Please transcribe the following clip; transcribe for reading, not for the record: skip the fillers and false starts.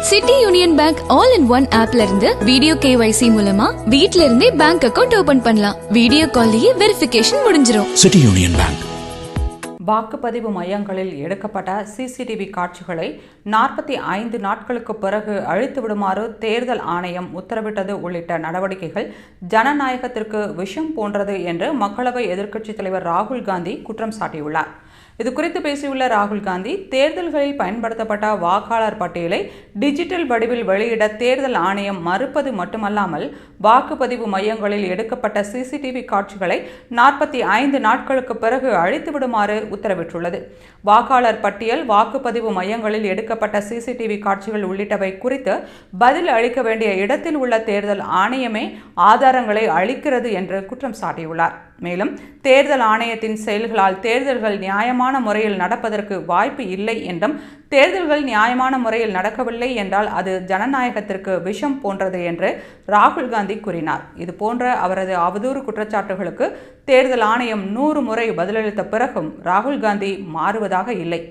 City union bank all in one ஆப்ல இருந்து video KYC மூலமா வீட்ல இருந்தே பேங்க் அக்கவுண்ட் ஓபன் பண்ணலாம். வீடியோ கால்லயே வெரிஃபிகேஷன் முடிஞ்சிரும். City union bank. வாக்குப்பதிவு மையங்களில் எடுக்கப்பட்ட CCTV காட்சிகளை 45 நாட்களுக்கு பிறகு அழித்து விடுமாறு தேர்தல் ஆணையம் உத்தரவிட்டது உள்ளிட்ட நடவடிக்கைகள் ஜனநாயகத்திற்கு விஷம் போன்றது என்று மக்களவை எதிர்க்கட்சித் தலைவர் ராகுல் காந்தி குற்றம் சாட்டியுள்ளார். இதுகுறித்து பேசியுள்ள ராகுல் காந்தி, தேர்தல்களில் பயன்படுத்தப்பட்ட வாக்காளர் பட்டியலை டிஜிட்டல் வடிவில் வெளியிட தேர்தல் ஆணையம் மறுப்பது மட்டுமல்லாமல் வாக்குப்பதிவு மையங்களில் எடுக்கப்பட்ட CCTV காட்சிகளை 45 நாட்களுக்கு பிறகு அழித்து விடுமாறு உத்தரவிட்டுள்ளது. வாக்காளர் பட்டியல், வாக்குப்பதிவு மையங்களில் எடுக்கப்பட்ட CCTV காட்சிகள் உள்ளிட்டவை குறித்து பதில் அளிக்க வேண்டிய இடத்தில் உள்ள தேர்தல் ஆணையமே ஆதாரங்களை அளிக்கிறது என்று குற்றம் சாட்டியுள்ளார். மேலும் தேர்தல் ஆணையத்தின் செயல்களால் தேர்தல்கள் நியாயமான முறையில் நடப்பதற்கு வாய்ப்பு இல்லை என்றும், தேர்தல்கள் நியாயமான முறையில் நடக்கவில்லை என்றால் அது ஜனநாயகத்திற்கு விஷம் போன்றது என்று ராகுல் காந்தி கூறினார். இதுபோன்ற அவரது அவதூறு குற்றச்சாட்டுகளுக்கு தேர்தல் ஆணையம் 100 முறை பதிலளித்த பிறகும் ராகுல் காந்தி மாறுவதாக இல்லை.